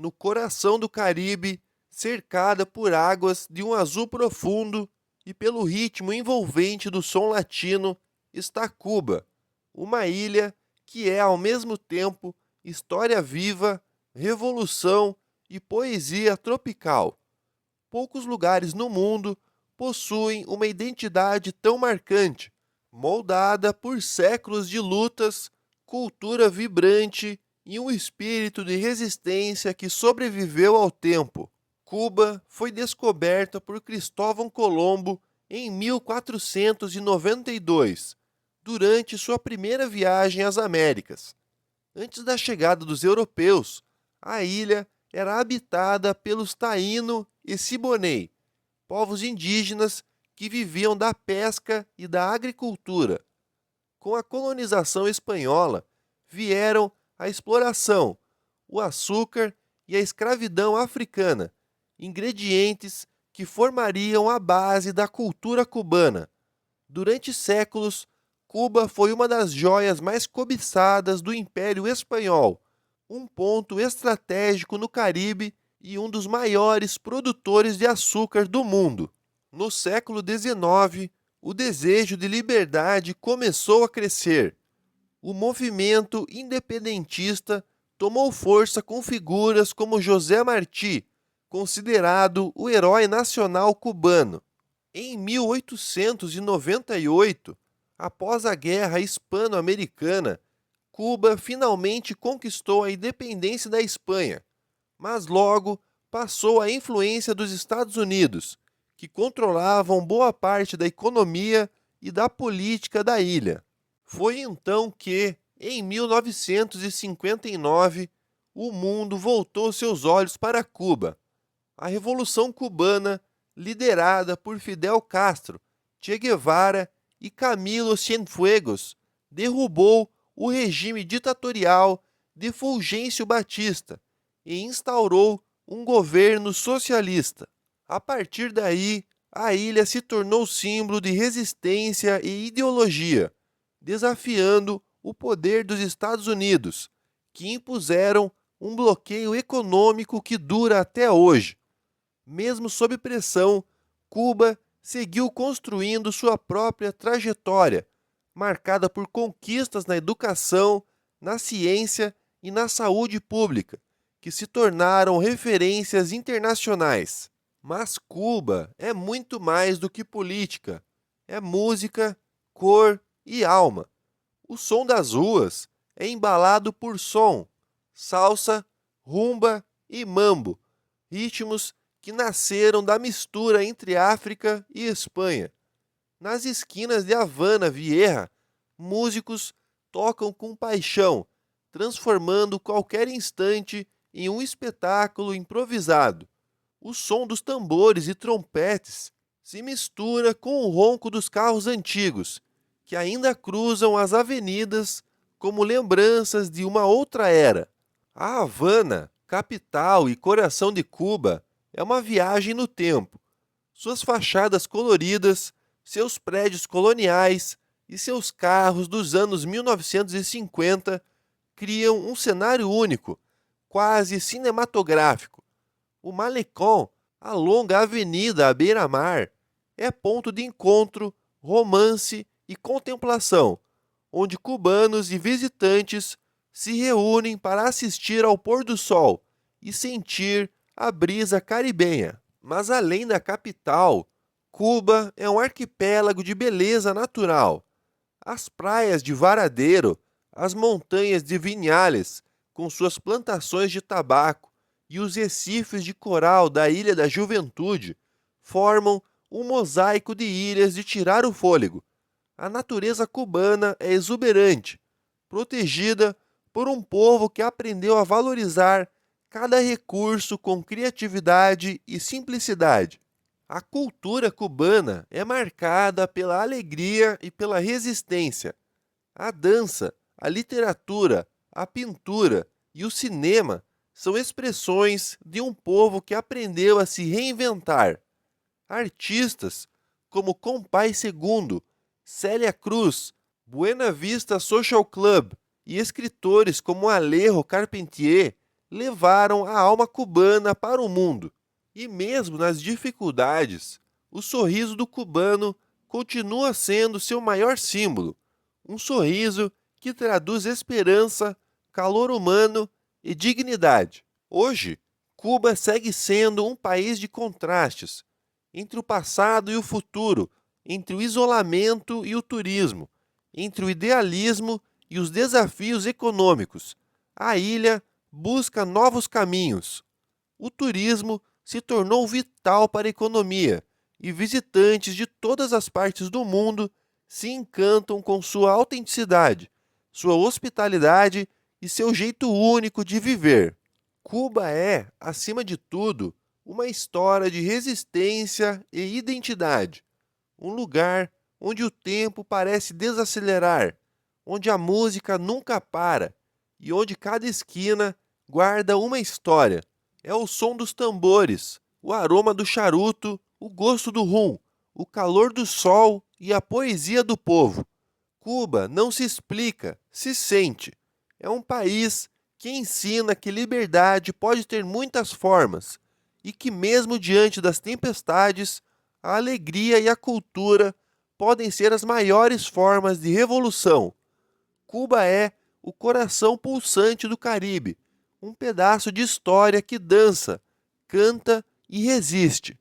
no coração do Caribe, cercada por águas de um azul profundo e pelo ritmo envolvente do som latino, está Cuba, uma ilha que é ao mesmo tempo história viva, revolução e poesia tropical. Poucos lugares no mundo possuem uma identidade tão marcante, moldada por séculos de lutas, cultura vibrante e um espírito de resistência que sobreviveu ao tempo. Cuba foi descoberta por Cristóvão Colombo em 1492, durante sua primeira viagem às Américas. Antes da chegada dos europeus, a ilha era habitada pelos Taíno e Siboney, povos indígenas que viviam da pesca e da agricultura. Com a colonização espanhola, vieram a exploração, o açúcar e a escravidão africana, ingredientes que formariam a base da cultura cubana. Durante séculos, Cuba foi uma das joias mais cobiçadas do Império Espanhol, um ponto estratégico no Caribe e um dos maiores produtores de açúcar do mundo. No século XIX, o desejo de liberdade começou a crescer. O movimento independentista tomou força com figuras como José Martí, considerado o herói nacional cubano. Em 1898, após a Guerra Hispano-Americana, Cuba finalmente conquistou a independência da Espanha, mas logo passou à influência dos Estados Unidos, que controlavam boa parte da economia e da política da ilha. Foi então que, em 1959, o mundo voltou seus olhos para Cuba. A Revolução Cubana, liderada por Fidel Castro, Che Guevara e Camilo Cienfuegos, derrubou o regime ditatorial de Fulgêncio Batista e instaurou um governo socialista. A partir daí, a ilha se tornou símbolo de resistência e ideologia, desafiando o poder dos Estados Unidos, que impuseram um bloqueio econômico que dura até hoje. Mesmo sob pressão, Cuba seguiu construindo sua própria trajetória, marcada por conquistas na educação, na ciência e na saúde pública, que se tornaram referências internacionais. Mas Cuba é muito mais do que política. É música, cor e alma. O som das ruas é embalado por som, salsa, rumba e mambo, ritmos que nasceram da mistura entre África e Espanha. Nas esquinas de Havana Vieja, músicos tocam com paixão, transformando qualquer instante em um espetáculo improvisado. O som dos tambores e trompetes se mistura com o ronco dos carros antigos, que ainda cruzam as avenidas como lembranças de uma outra era. A Havana, capital e coração de Cuba, é uma viagem no tempo. Suas fachadas coloridas, seus prédios coloniais e seus carros dos anos 1950 criam um cenário único, quase cinematográfico. O Malecón, a longa avenida à beira-mar, é ponto de encontro, romance e contemplação, onde cubanos e visitantes se reúnem para assistir ao pôr do sol e sentir a brisa caribenha. Mas além da capital, Cuba é um arquipélago de beleza natural. As praias de Varadero, as montanhas de Vinhales, com suas plantações de tabaco, e os recifes de coral da Ilha da Juventude formam um mosaico de ilhas de tirar o fôlego. A natureza cubana é exuberante, protegida por um povo que aprendeu a valorizar cada recurso com criatividade e simplicidade. A cultura cubana é marcada pela alegria e pela resistência. A dança, a literatura, a pintura e o cinema são expressões de um povo que aprendeu a se reinventar. Artistas como Compay Segundo, Célia Cruz, Buena Vista Social Club e escritores como Alejo Carpentier levaram a alma cubana para o mundo. E mesmo nas dificuldades, o sorriso do cubano continua sendo seu maior símbolo. Um sorriso que traduz esperança, calor humano e dignidade. Hoje, Cuba segue sendo um país de contrastes entre o passado e o futuro, entre o isolamento e o turismo, entre o idealismo e os desafios econômicos. A ilha busca novos caminhos. O turismo se tornou vital para a economia e visitantes de todas as partes do mundo se encantam com sua autenticidade, sua hospitalidade e seu jeito único de viver. Cuba é, acima de tudo, uma história de resistência e identidade. Um lugar onde o tempo parece desacelerar, onde a música nunca para e onde cada esquina guarda uma história. É o som dos tambores, o aroma do charuto, o gosto do rum, o calor do sol e a poesia do povo. Cuba não se explica, se sente. É um país que ensina que liberdade pode ter muitas formas e que, mesmo diante das tempestades, a alegria e a cultura podem ser as maiores formas de revolução. Cuba é o coração pulsante do Caribe, um pedaço de história que dança, canta e resiste.